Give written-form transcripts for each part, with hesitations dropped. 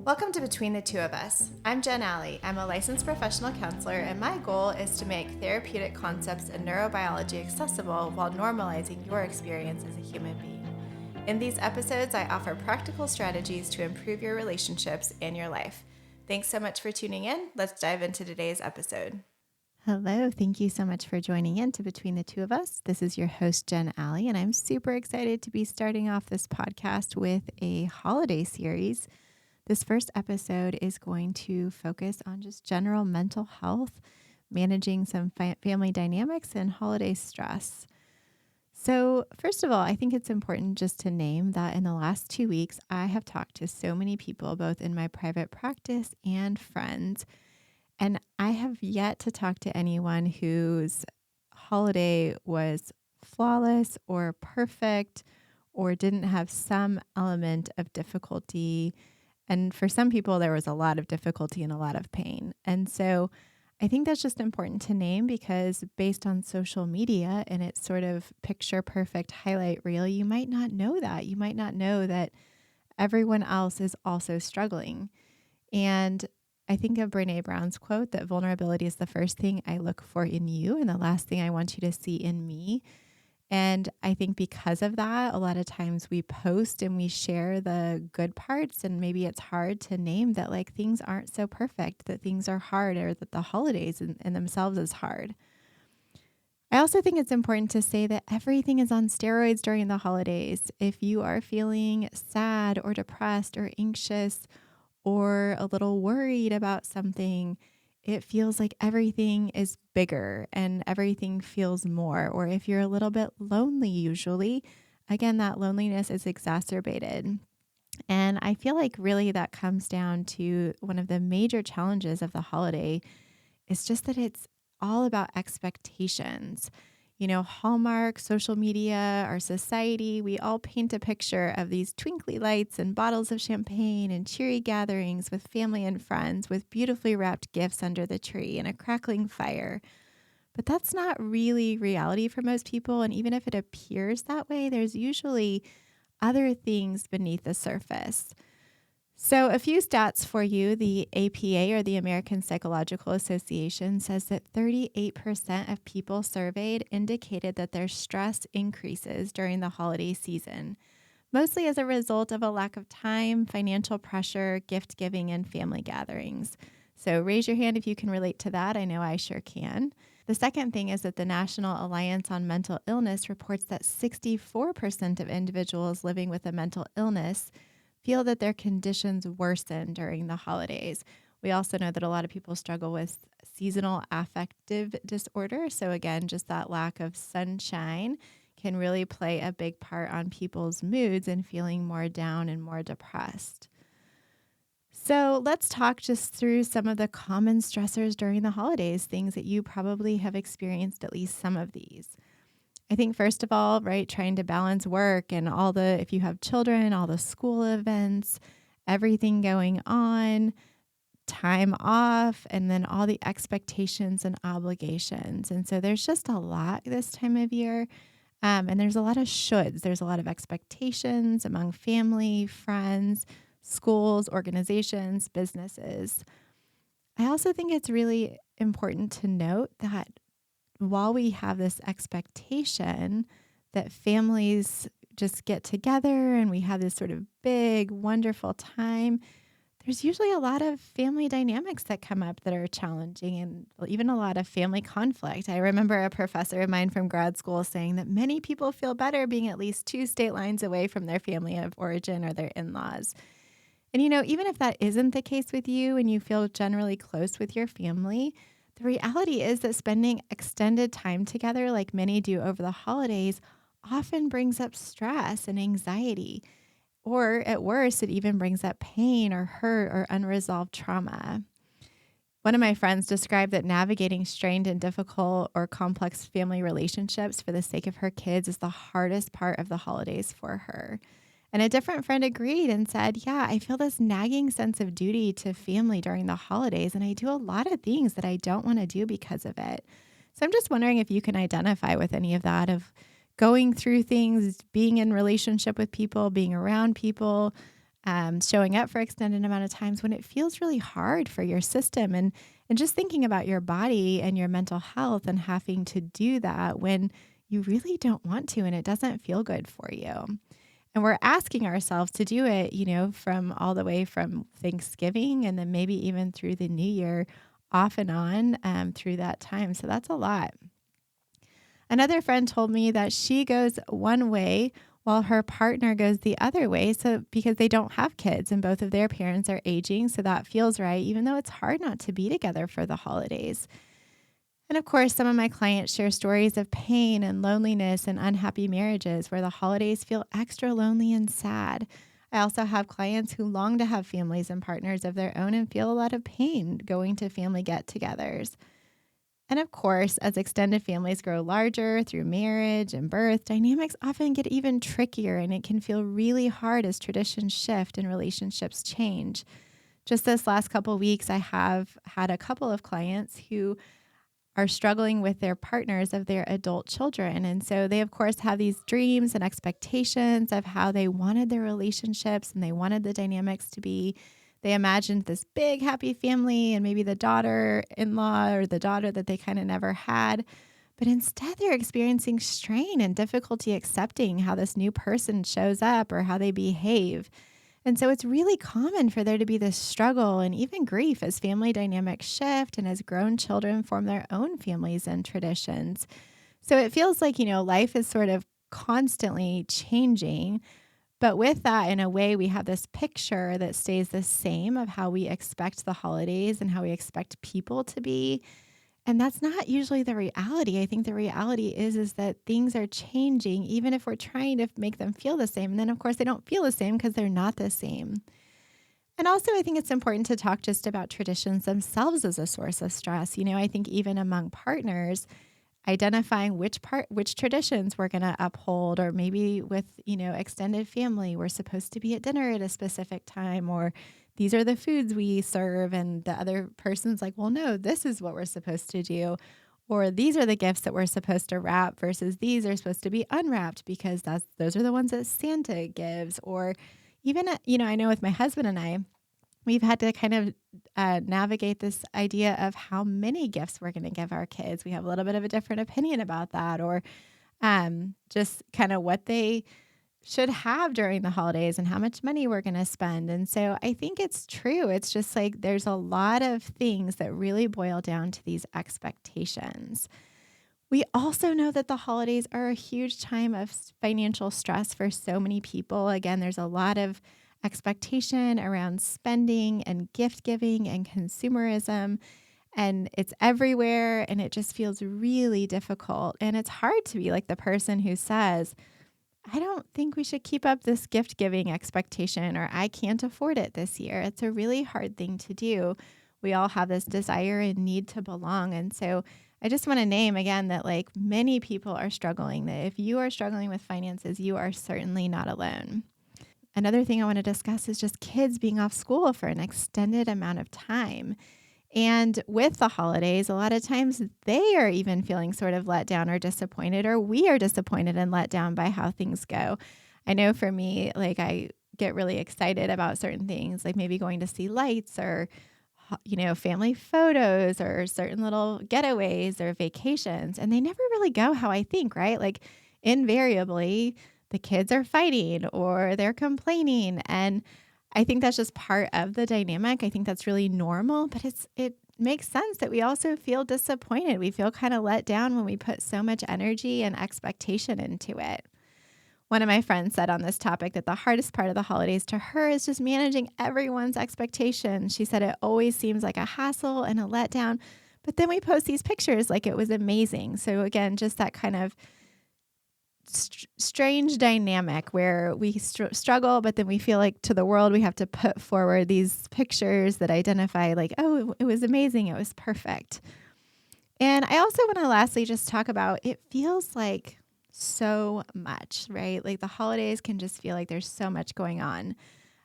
Welcome to Between the Two of Us. I'm Jen Alley. I'm a licensed professional counselor, and my goal is to make therapeutic concepts and neurobiology accessible while normalizing your experience as a human being. In these episodes, I offer practical strategies to improve your relationships and your life. Thanks so much for tuning in. Let's dive into today's episode. Hello. Thank you so much for joining in to Between the Two of Us. This is your host, Jen Alley, and I'm super excited to be starting off this podcast with a holiday series. This first episode is going to focus on just general mental health, managing some family dynamics and holiday stress. So first of all, I think it's important just to name that in the last 2 weeks, I have talked to so many people, both in my private practice and friends, and I have yet to talk to anyone whose holiday was flawless or perfect or didn't have some element of difficulty. And for some people, there was a lot of difficulty and a lot of pain. And so I think that's just important to name because based on social media and its sort of picture perfect highlight reel, you might not know that. You might not know that everyone else is also struggling. And I think of Brene Brown's quote that vulnerability is the first thing I look for in you and the last thing I want you to see in me. And I think because of that, a lot of times we post and we share the good parts, and maybe it's hard to name that like things aren't so perfect, that things are hard, or that the holidays in themselves is hard. I also think it's important to say that everything is on steroids during the holidays. If you are feeling sad or depressed or anxious or a little worried about something, it feels like everything is bigger and everything feels more. Or if you're a little bit lonely, usually, again, that loneliness is exacerbated. And I feel like really that comes down to one of the major challenges of the holiday is just that it's all about expectations. You know, Hallmark, social media, our society, we all paint a picture of these twinkly lights and bottles of champagne and cheery gatherings with family and friends with beautifully wrapped gifts under the tree and a crackling fire. But that's not really reality for most people. And even if it appears that way, there's usually other things beneath the surface. So a few stats for you. The APA, or the American Psychological Association, says that 38% of people surveyed indicated that their stress increases during the holiday season, mostly as a result of a lack of time, financial pressure, gift giving, and family gatherings. So raise your hand if you can relate to that. I know I sure can. The second thing is that the National Alliance on Mental Illness reports that 64% of individuals living with a mental illness feel that their conditions worsen during the holidays. We also know that a lot of people struggle with seasonal affective disorder. So again, just that lack of sunshine can really play a big part on people's moods and feeling more down and more depressed. So let's talk just through some of the common stressors during the holidays, things that you probably have experienced at least some of these. I think first of all, right, trying to balance work and if you have children, all the school events, everything going on, time off, and then all the expectations and obligations. And so there's just a lot this time of year. And there's a lot of shoulds. There's a lot of expectations among family, friends, schools, organizations, businesses. I also think it's really important to note that while we have this expectation that families just get together and we have this sort of big, wonderful time, there's usually a lot of family dynamics that come up that are challenging and even a lot of family conflict. I remember a professor of mine from grad school saying that many people feel better being at least 2 state lines away from their family of origin or their in-laws. And, you know, even if that isn't the case with you and you feel generally close with your family, the reality is that spending extended time together, like many do over the holidays, often brings up stress and anxiety. Or at worst, it even brings up pain or hurt or unresolved trauma. One of my friends described that navigating strained and difficult or complex family relationships for the sake of her kids is the hardest part of the holidays for her. And a different friend agreed and said, yeah, I feel this nagging sense of duty to family during the holidays, and I do a lot of things that I don't want to do because of it. So I'm just wondering if you can identify with any of that, of going through things, being in relationship with people, being around people, showing up for extended amount of times when it feels really hard for your system and just thinking about your body and your mental health and having to do that when you really don't want to and it doesn't feel good for you. And we're asking ourselves to do it, from all the way from Thanksgiving and then maybe even through the new year, off and on through that time. So that's a lot. Another friend told me that she goes one way while her partner goes the other way. So because they don't have kids and both of their parents are aging. So that feels right, even though it's hard not to be together for the holidays. And of course, some of my clients share stories of pain and loneliness and unhappy marriages where the holidays feel extra lonely and sad. I also have clients who long to have families and partners of their own and feel a lot of pain going to family get togethers. And of course, as extended families grow larger through marriage and birth, dynamics often get even trickier and it can feel really hard as traditions shift and relationships change. Just this last couple of weeks, I have had a couple of clients who are struggling with their partners of their adult children. And so they, of course, have these dreams and expectations of how they wanted their relationships and they wanted the dynamics to be. They imagined this big, happy family and maybe the daughter-in-law or the daughter that they kind of never had. But instead, they're experiencing strain and difficulty accepting how this new person shows up or how they behave. And so it's really common for there to be this struggle and even grief as family dynamics shift and as grown children form their own families and traditions. So it feels like, life is sort of constantly changing. But with that, in a way, we have this picture that stays the same of how we expect the holidays and how we expect people to be. And that's not usually the reality. I think the reality is that things are changing, even if we're trying to make them feel the same. And then, of course, they don't feel the same because they're not the same. And also, I think it's important to talk just about traditions themselves as a source of stress. I think even among partners, identifying which traditions we're going to uphold, or maybe with, extended family, we're supposed to be at dinner at a specific time, or these are the foods we serve. And the other person's like, well, no, this is what we're supposed to do. Or these are the gifts that we're supposed to wrap versus these are supposed to be unwrapped because those are the ones that Santa gives. Or even, I know with my husband and I, we've had to kind of navigate this idea of how many gifts we're going to give our kids. We have a little bit of a different opinion about that, or just kind of what they should have during the holidays and how much money we're going to spend. And so I think it's true. It's just like there's a lot of things that really boil down to these expectations. We also know that the holidays are a huge time of financial stress for so many people. Again, there's a lot of expectation around spending and gift giving and consumerism, and it's everywhere, and it just feels really difficult. And it's hard to be like the person who says, I don't think we should keep up this gift giving expectation, or I can't afford it this year. It's a really hard thing to do. We all have this desire and need to belong. And so I just want to name again that like many people are struggling, that if you are struggling with finances, you are certainly not alone. Another thing I want to discuss is just kids being off school for an extended amount of time. And with the holidays, a lot of times they are even feeling sort of let down or disappointed, or we are disappointed and let down by how things go. I know for me, like I get really excited about certain things, like maybe going to see lights or, family photos or certain little getaways or vacations. And they never really go how I think, right? Like invariably, the kids are fighting or they're complaining. And I think that's just part of the dynamic. I think that's really normal, but it makes sense that we also feel disappointed. We feel kind of let down when we put so much energy and expectation into it. One of my friends said on this topic that the hardest part of the holidays to her is just managing everyone's expectations. She said it always seems like a hassle and a letdown, but then we post these pictures like it was amazing. So again, just that kind of strange dynamic where we struggle, but then we feel like to the world we have to put forward these pictures that identify like, oh, it was amazing, it was perfect. And I also want to lastly just talk about, it feels like so much, right? Like the holidays can just feel like there's so much going on.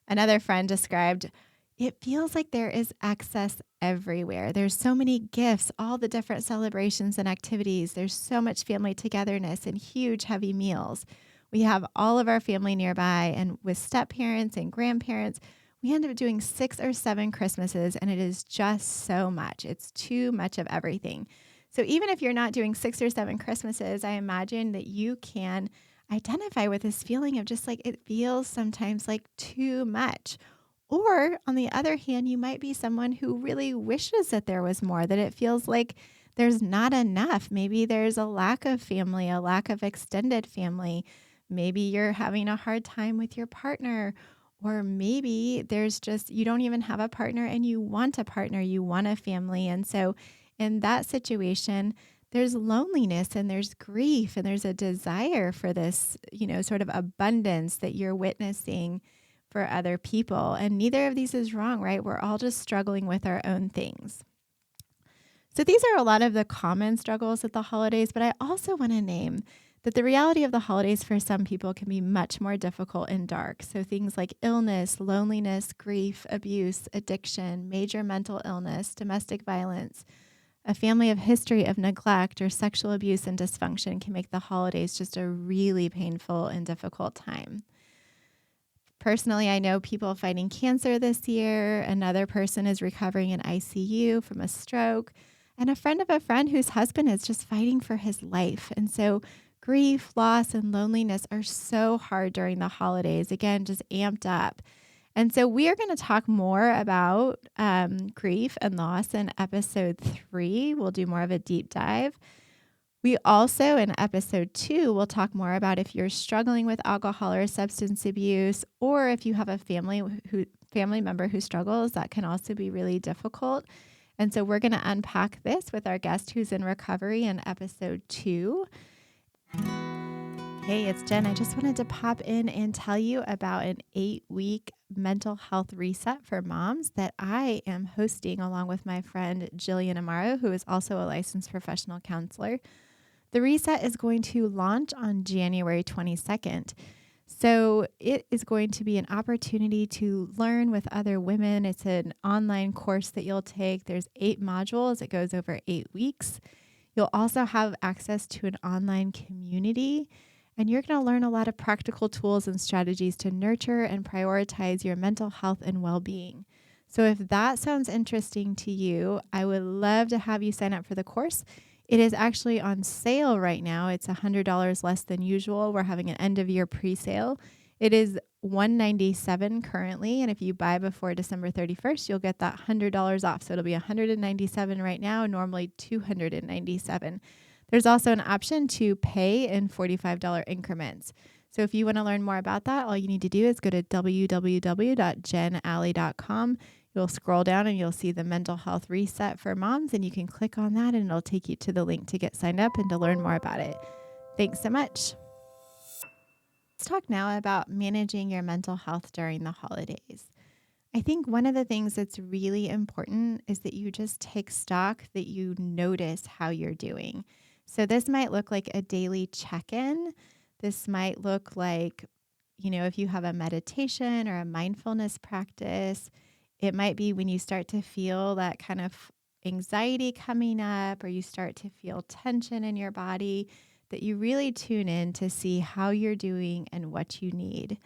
Another friend described, it feels like there is excess everywhere. There's so many gifts, all the different celebrations and activities. There's so much family togetherness and huge, heavy meals. We have all of our family nearby, and with step parents and grandparents, we end up doing 6 or 7 Christmases, and it is just so much. It's too much of everything. So even if you're not doing 6 or 7 Christmases, I imagine that you can identify with this feeling of just like it feels sometimes like too much. Or on the other hand, you might be someone who really wishes that there was more, that it feels like there's not enough. Maybe there's a lack of family, a lack of extended family. Maybe you're having a hard time with your partner, or maybe there's just, you don't even have a partner and you want a partner, you want a family. And so in that situation, there's loneliness and there's grief and there's a desire for this, sort of abundance that you're witnessing for other people. And neither of these is wrong, right? We're all just struggling with our own things. So these are a lot of the common struggles at the holidays, but I also want to name that the reality of the holidays for some people can be much more difficult and dark. So things like illness, loneliness, grief, abuse, addiction, major mental illness, domestic violence, a family of history of neglect or sexual abuse and dysfunction can make the holidays just a really painful and difficult time. Personally, I know people fighting cancer this year. Another person is recovering in ICU from a stroke, and a friend of a friend whose husband is just fighting for his life. And so grief, loss, and loneliness are so hard during the holidays, again, just amped up. And so we are going to talk more about grief and loss in episode 3. We'll do more of a deep dive. We also, in episode 2, will talk more about if you're struggling with alcohol or substance abuse, or if you have a family member who struggles. That can also be really difficult. And so we're going to unpack this with our guest who's in recovery in episode 2. Hey, it's Jen. I just wanted to pop in and tell you about an 8-week mental health reset for moms that I am hosting along with my friend Jillian Amaro, who is also a licensed professional counselor. The reset is going to launch on January 22nd. So it is going to be an opportunity to learn with other women. It's an online course that you'll take. There's 8 modules. It goes over 8 weeks. You'll also have access to an online community, and you're going to learn a lot of practical tools and strategies to nurture and prioritize your mental health and well-being. So if that sounds interesting to you, I would love to have you sign up for the course. It is actually on sale right now. It's $100 less than usual. We're having an end of year pre-sale. It is $197 currently, and if you buy before December 31st, you'll get that $100 off. So it'll be $197 right now, normally $297. There's also an option to pay in $45 increments. So if you want to learn more about that, all you need to do is go to www.jenalley.com. You'll scroll down and you'll see the mental health reset for moms, and you can click on that and it'll take you to the link to get signed up and to learn more about it. Thanks so much. Let's talk now about managing your mental health during the holidays. I think one of the things that's really important is that you just take stock, that you notice how you're doing. So this might look like a daily check-in. This might look like, if you have a meditation or a mindfulness practice. It might be when you start to feel that kind of anxiety coming up, or you start to feel tension in your body, that you really tune in to see how you're doing and what you need.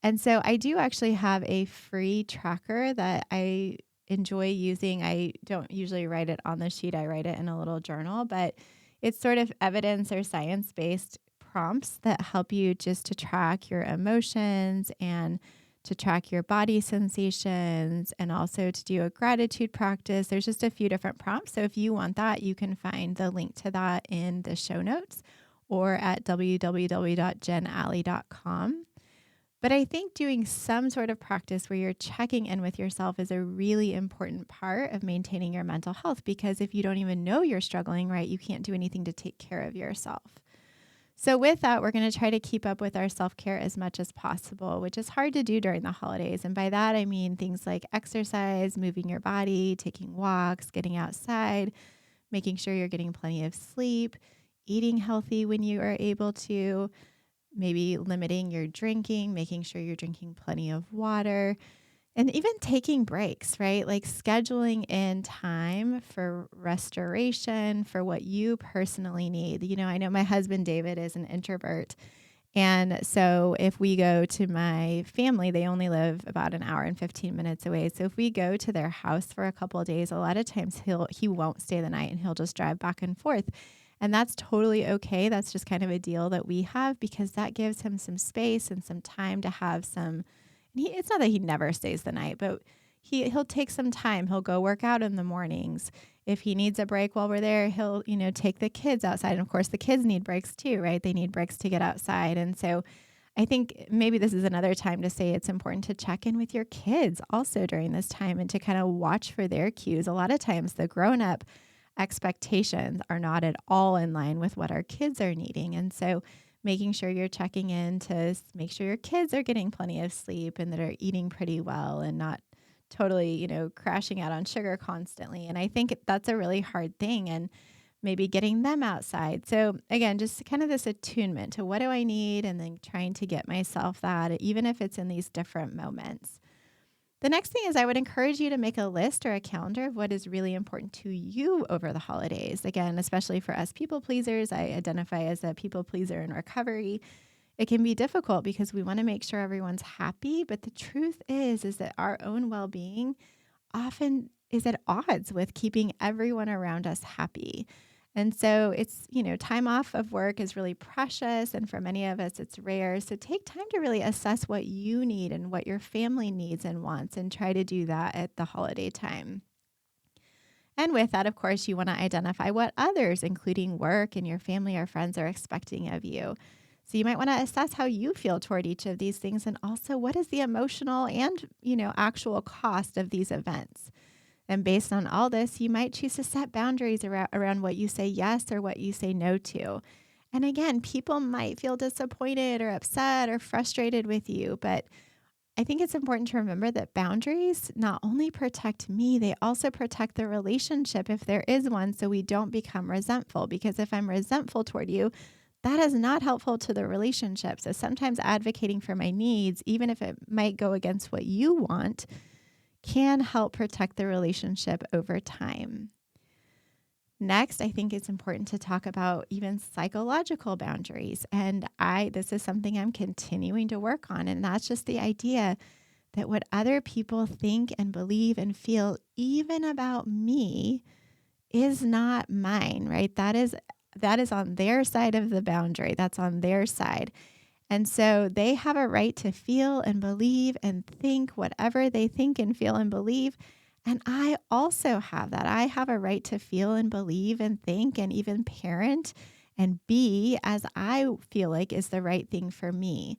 And so I do actually have a free tracker that I enjoy using. I don't usually write it on the sheet. I write it in a little journal, but it's sort of evidence or science-based prompts that help you just to track your emotions and to track your body sensations, and also to do a gratitude practice. There's just a few different prompts. So if you want that, you can find the link to that in the show notes or at www.jenalley.com. But I think doing some sort of practice where you're checking in with yourself is a really important part of maintaining your mental health, because if you don't even know you're struggling, right, you can't do anything to take care of yourself. So with that, we're going to try to keep up with our self-care as much as possible, which is hard to do during the holidays. And by that, I mean things like exercise, moving your body, taking walks, getting outside, making sure you're getting plenty of sleep, eating healthy when you are able to, maybe limiting your drinking, making sure you're drinking plenty of water, and even taking breaks, right? Like scheduling in time for restoration, for what you personally need. I know my husband, David, is an introvert, And so if we go to my family, they only live about an hour and 15 minutes away. So if we go to their house for a couple of days, a lot of times he won't stay the night and he'll just drive back and forth. And that's totally okay. That's just kind of a deal that we have because that gives him some space and some time to have some. It's not that he never stays the night, but he'll take some time. He'll go work out in the mornings. If he needs a break while we're there, he'll, take the kids outside. And of course, the kids need breaks too, right? They need breaks to get outside. And so I think maybe this is another time to say it's important to check in with your kids also during this time and to kind of watch for their cues. A lot of times the grown-up expectations are not at all in line with what our kids are needing. And so making sure you're checking in to make sure your kids are getting plenty of sleep and that are eating pretty well and not totally, crashing out on sugar constantly. And I think that's a really hard thing and maybe getting them outside. So again, just kind of this attunement to what do I need and then trying to get myself that, even if it's in these different moments. The next thing is I would encourage you to make a list or a calendar of what is really important to you over the holidays. Again, especially for us people pleasers, I identify as a people pleaser in recovery. It can be difficult because we want to make sure everyone's happy, but the truth is that our own well-being often is at odds with keeping everyone around us happy. And so it's, time off of work is really precious. And for many of us, it's rare. So take time to really assess what you need and what your family needs and wants and try to do that at the holiday time. And with that, of course, you want to identify what others, including work and your family or friends, are expecting of you. So you might want to assess how you feel toward each of these things and also what is the emotional and, actual cost of these events. And based on all this, you might choose to set boundaries around what you say yes or what you say no to. And again, people might feel disappointed or upset or frustrated with you, but I think it's important to remember that boundaries not only protect me, they also protect the relationship if there is one, so we don't become resentful. Because if I'm resentful toward you, that is not helpful to the relationship. So sometimes advocating for my needs, even if it might go against what you want, can help protect the relationship over time. Next, I think it's important to talk about even psychological boundaries. And this is something I'm continuing to work on. And that's just the idea that what other people think and believe and feel, even about me, is not mine, right? That is on their side of the boundary. That's on their side. And so they have a right to feel and believe and think whatever they think and feel and believe. And I also have that. I have a right to feel and believe and think and even parent and be as I feel like is the right thing for me.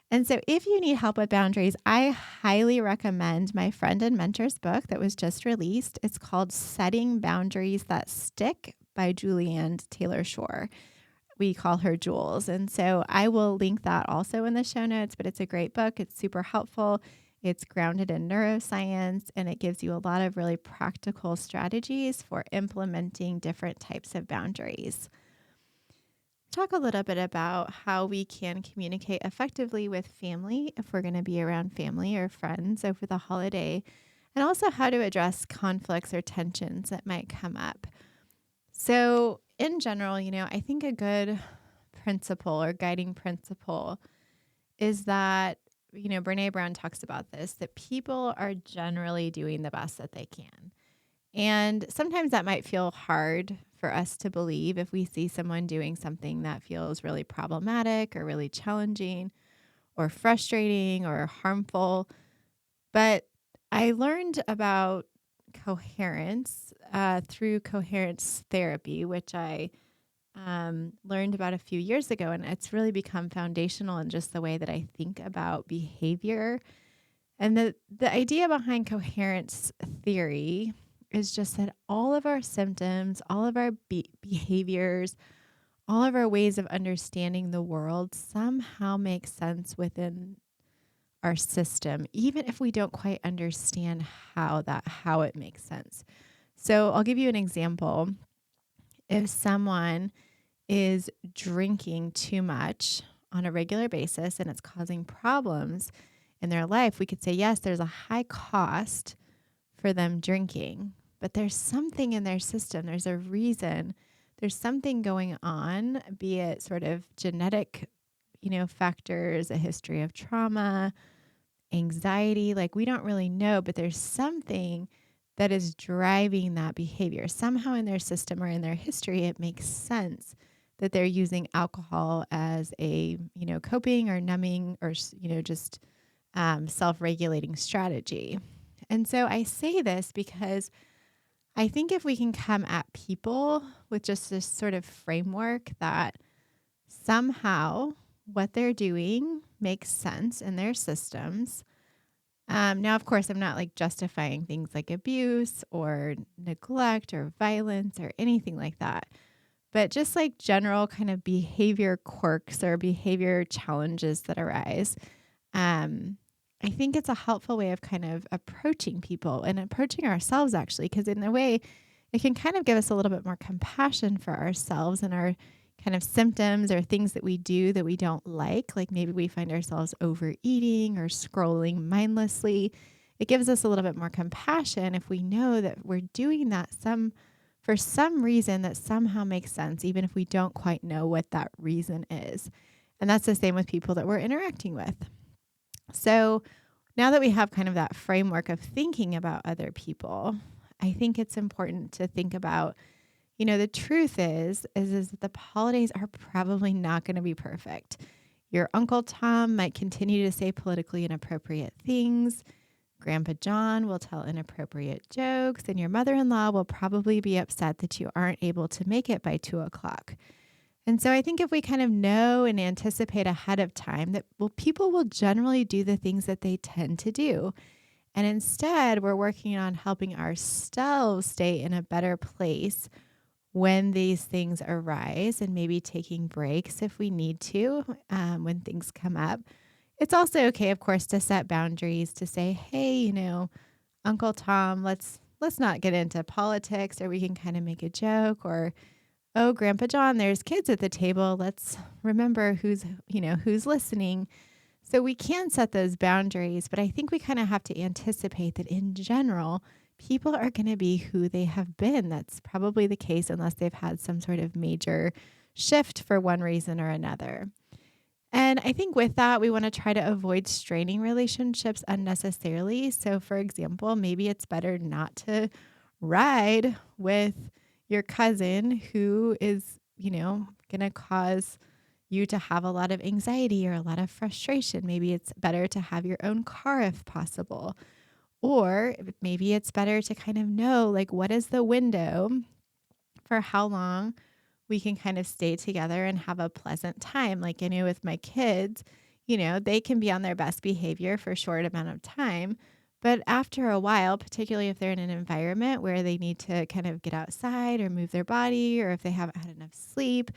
And so if you need help with boundaries, I highly recommend my friend and mentor's book that was just released. It's called Setting Boundaries That Stick by Julianne Taylor Shore. We call her Jules. And so I will link that also in the show notes, but it's a great book. It's super helpful. It's grounded in neuroscience, and it gives you a lot of really practical strategies for implementing different types of boundaries. Talk a little bit about how we can communicate effectively with family if we're going to be around family or friends over the holiday, and also how to address conflicts or tensions that might come up. So in general, I think a good principle or guiding principle is that, Brene Brown talks about this, that people are generally doing the best that they can. And sometimes that might feel hard for us to believe if we see someone doing something that feels really problematic or really challenging or frustrating or harmful. But I learned about coherence through coherence therapy, which I learned about a few years ago. And it's really become foundational in just the way that I think about behavior. And the idea behind coherence theory is just that all of our symptoms, all of our behaviors, all of our ways of understanding the world somehow make sense within our system, even if we don't quite understand how it makes sense. So I'll give you an example. If someone is drinking too much on a regular basis and it's causing problems in their life, we could say, yes, there's a high cost for them drinking, but there's something in their system. There's a reason. There's something going on, be it sort of genetic, factors, a history of trauma, anxiety. Like we don't really know, but there's something that is driving that behavior. Somehow in their system or in their history, it makes sense that they're using alcohol as a, coping or numbing or, just self-regulating strategy. And so I say this because I think if we can come at people with just this sort of framework that somehow what they're doing makes sense in their systems. Now, of course, I'm not like justifying things like abuse or neglect or violence or anything like that, but just like general kind of behavior quirks or behavior challenges that arise. Um, I think it's a helpful way of kind of approaching people and approaching ourselves, actually, because in a way, it can kind of give us a little bit more compassion for ourselves and our kind of symptoms or things that we do that we don't like. Like maybe we find ourselves overeating or scrolling mindlessly. It gives us a little bit more compassion if we know that we're doing that for some reason that somehow makes sense, even if we don't quite know what that reason is. And that's the same with people that we're interacting with. So now that we have kind of that framework of thinking about other people, I think it's important to think about, the truth is that the holidays are probably not going to be perfect. Your Uncle Tom might continue to say politically inappropriate things. Grandpa John will tell inappropriate jokes, and your mother-in-law will probably be upset that you aren't able to make it by 2:00. And so I think if we kind of know and anticipate ahead of time that, people will generally do the things that they tend to do. And instead, we're working on helping ourselves stay in a better place when these things arise and maybe taking breaks if we need to when things come up. It's also okay, of course, to set boundaries to say, hey, Uncle Tom, let's not get into politics, or we can kind of make a joke, or oh, Grandpa John, there's kids at the table. Let's remember who's listening. So we can set those boundaries, but I think we kind of have to anticipate that in general, people are going to be who they have been. That's probably the case unless they've had some sort of major shift for one reason or another. And I think with that, we want to try to avoid straining relationships unnecessarily. So for example, maybe it's better not to ride with your cousin who is, going to cause you to have a lot of anxiety or a lot of frustration. Maybe it's better to have your own car if possible. Or maybe it's better to kind of know, like, what is the window for how long we can kind of stay together and have a pleasant time. Like I know with my kids, they can be on their best behavior for a short amount of time. But after a while, particularly if they're in an environment where they need to kind of get outside or move their body, or if they haven't had enough sleep,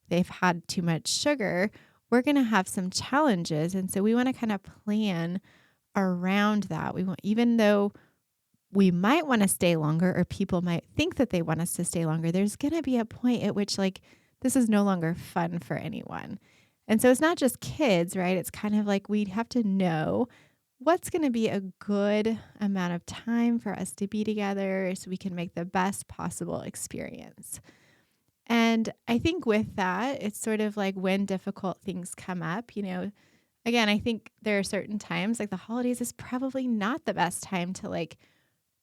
they've had too much sugar, we're going to have some challenges. And so we want to kind of plan around that. Even though we might want to stay longer, or people might think that they want us to stay longer, there's going to be a point at which this is no longer fun for anyone. And so it's not just kids, right? It's kind of like we'd have to know what's going to be a good amount of time for us to be together so we can make the best possible experience. And I think with that, it's sort of like when difficult things come up, again, I think there are certain times like the holidays is probably not the best time to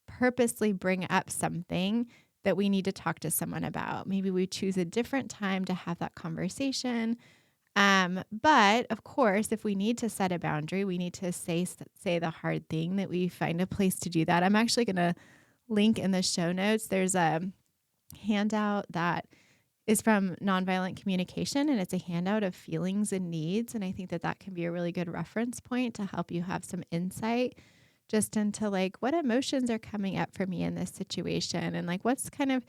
purposely bring up something that we need to talk to someone about. Maybe we choose a different time to have that conversation. But of course, if we need to set a boundary, we need to say the hard thing, that we find a place to do that. I'm actually going to link in the show notes. There's a handout that is from Nonviolent Communication, and it's a handout of feelings and needs. And I think that can be a really good reference point to help you have some insight just into what emotions are coming up for me in this situation, and what's kind of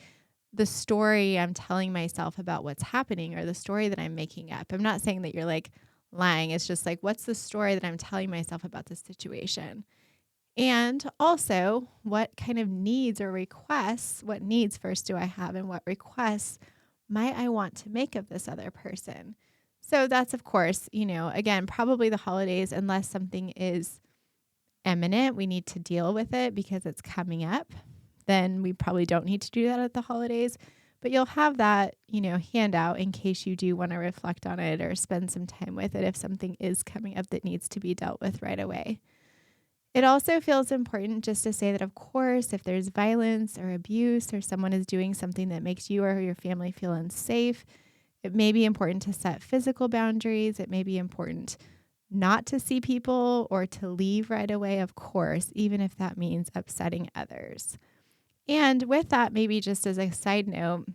the story I'm telling myself about what's happening, or the story that I'm making up. I'm not saying that you're lying. It's just what's the story that I'm telling myself about this situation? And also, what kind of needs or requests, what needs first do I have, and what requests might I want to make of this other person? So that's, of course, again, probably the holidays, unless something is imminent, we need to deal with it because it's coming up, then we probably don't need to do that at the holidays. But you'll have that, handout in case you do want to reflect on it or spend some time with it if something is coming up that needs to be dealt with right away. It also feels important just to say that, of course, if there's violence or abuse or someone is doing something that makes you or your family feel unsafe, it may be important to set physical boundaries. It may be important not to see people or to leave right away, of course, even if that means upsetting others. And with that, maybe just as a side note,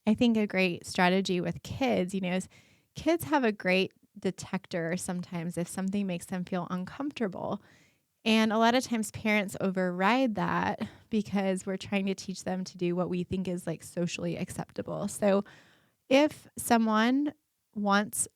I think a great strategy with kids, is kids have a great detector sometimes if something makes them feel uncomfortable. And a lot of times parents override that because we're trying to teach them to do what we think is like socially acceptable. So if someone wants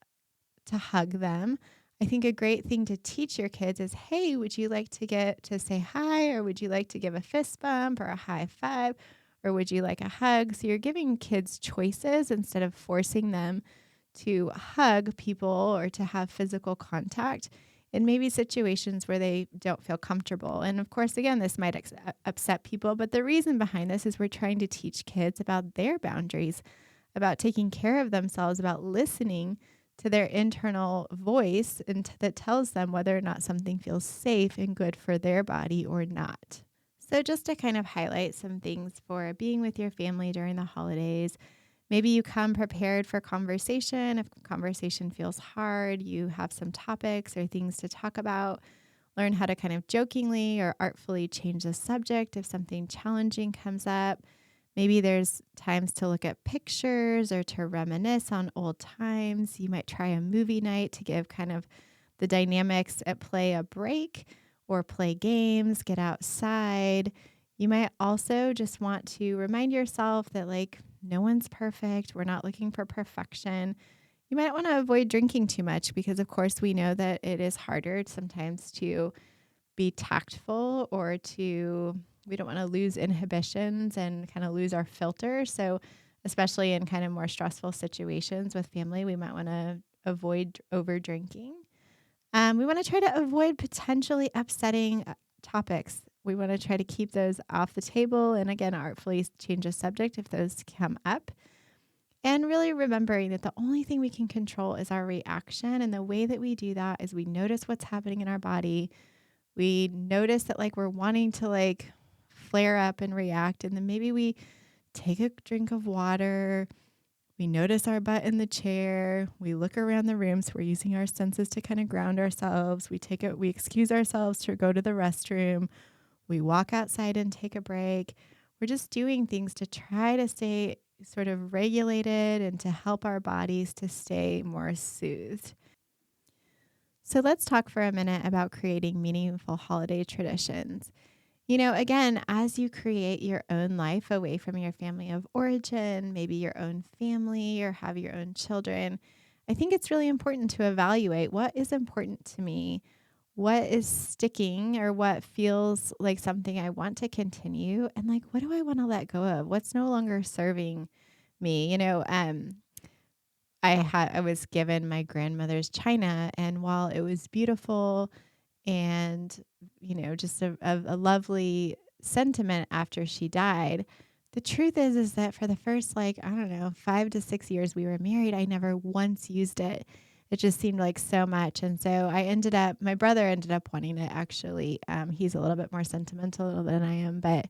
to hug them, I think a great thing to teach your kids is, hey, would you like to get to say hi, or would you like to give a fist bump or a high five, or would you like a hug? So you're giving kids choices instead of forcing them to hug people or to have physical contact in maybe situations where they don't feel comfortable. And of course, again, this might upset people, but the reason behind this is we're trying to teach kids about their boundaries, about taking care of themselves, about listening to their internal voice and that tells them whether or not something feels safe and good for their body or not. So just to kind of highlight some things for being with your family during the holidays, maybe you come prepared for conversation. If conversation feels hard, you have some topics or things to talk about. Learn how to kind of jokingly or artfully change the subject if something challenging comes up. Maybe there's times to look at pictures or to reminisce on old times. You might try a movie night to give kind of the dynamics at play a break, or play games, get outside. You might also just want to remind yourself that no one's perfect. We're not looking for perfection. You might want to avoid drinking too much because, of course, we know that it is harder sometimes to be tactful or we don't want to lose inhibitions and kind of lose our filter. So especially in kind of more stressful situations with family, we might want to avoid over drinking. We want to try to avoid potentially upsetting topics. We want to try to keep those off the table and, again, artfully change the subject if those come up. And really remembering that the only thing we can control is our reaction. And the way that we do that is we notice what's happening in our body. We notice that we're wanting to flare up and react. And then maybe we take a drink of water. We notice our butt in the chair. We look around the room. So we're using our senses to kind of ground ourselves. We excuse ourselves to go to the restroom. We walk outside and take a break. We're just doing things to try to stay sort of regulated and to help our bodies to stay more soothed. So let's talk for a minute about creating meaningful holiday traditions. Again, as you create your own life away from your family of origin, maybe your own family or have your own children, I think it's really important to evaluate what is important to me, what is sticking or what feels like something I want to continue, and what do I want to let go of? What's no longer serving me? I was given my grandmother's china, and while it was beautiful and just a lovely sentiment after she died, the truth is that for the first 5 to 6 years we were married, I never once used it. It just seemed like so much, and so my brother ended up wanting it actually. He's a little bit more sentimental than I am, but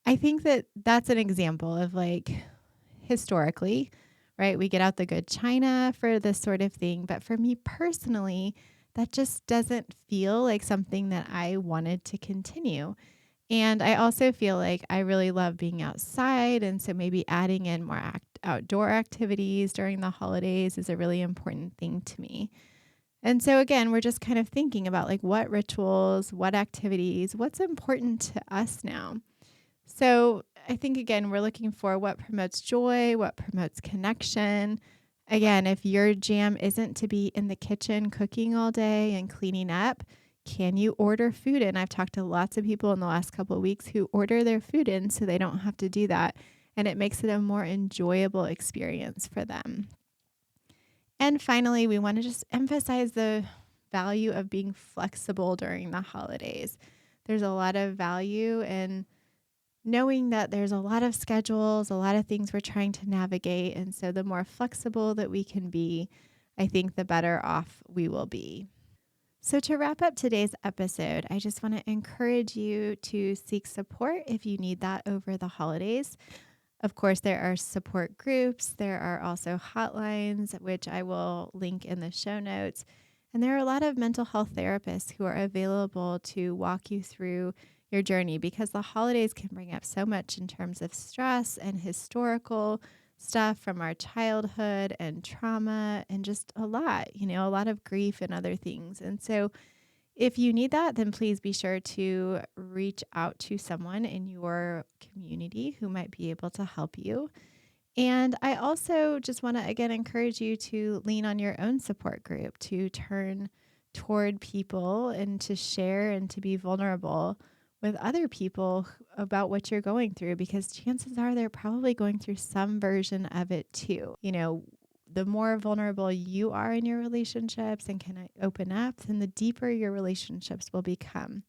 I think that that's an example of historically, right? We get out the good china for this sort of thing. But for me personally, that just doesn't feel like something that I wanted to continue. And I also feel like I really love being outside. And so maybe adding in more outdoor activities during the holidays is a really important thing to me. And so again, we're just kind of thinking about what rituals, what activities, what's important to us now. So I think, again, we're looking for what promotes joy, what promotes connection. Again, if your jam isn't to be in the kitchen cooking all day and cleaning up, can you order food in? I've talked to lots of people in the last couple of weeks who order their food in so they don't have to do that. And it makes it a more enjoyable experience for them. And finally, we want to just emphasize the value of being flexible during the holidays. There's a lot of value in knowing that there's a lot of schedules, a lot of things we're trying to navigate. And so the more flexible that we can be, I think the better off we will be. So, to wrap up today's episode, I just want to encourage you to seek support if you need that over the holidays. Of course, there are support groups. There are also hotlines, which I will link in the show notes. And there are a lot of mental health therapists who are available to walk you through your journey because the holidays can bring up so much in terms of stress and historical stuff from our childhood and trauma and just a lot, a lot of grief and other things. And so if you need that, then please be sure to reach out to someone in your community who might be able to help you. And I also just want to again encourage you to lean on your own support group, to turn toward people and to share and to be vulnerable with other people about what you're going through, because chances are they're probably going through some version of it too. The more vulnerable you are in your relationships and can open up, then the deeper your relationships will become.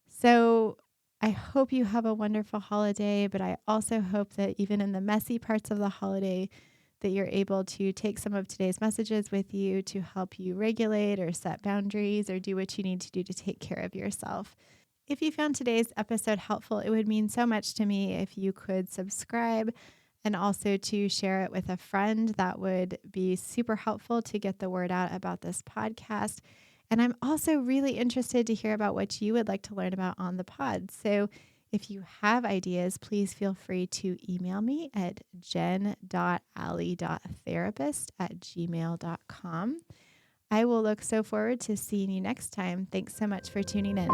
So I hope you have a wonderful holiday, but I also hope that even in the messy parts of the holiday, that you're able to take some of today's messages with you to help you regulate or set boundaries or do what you need to do to take care of yourself. If you found today's episode helpful, it would mean so much to me if you could subscribe and also to share it with a friend. That would be super helpful to get the word out about this podcast. And I'm also really interested to hear about what you would like to learn about on the pod. So if you have ideas, please feel free to email me at jen.alley.therapist@gmail.com. I will look so forward to seeing you next time. Thanks so much for tuning in.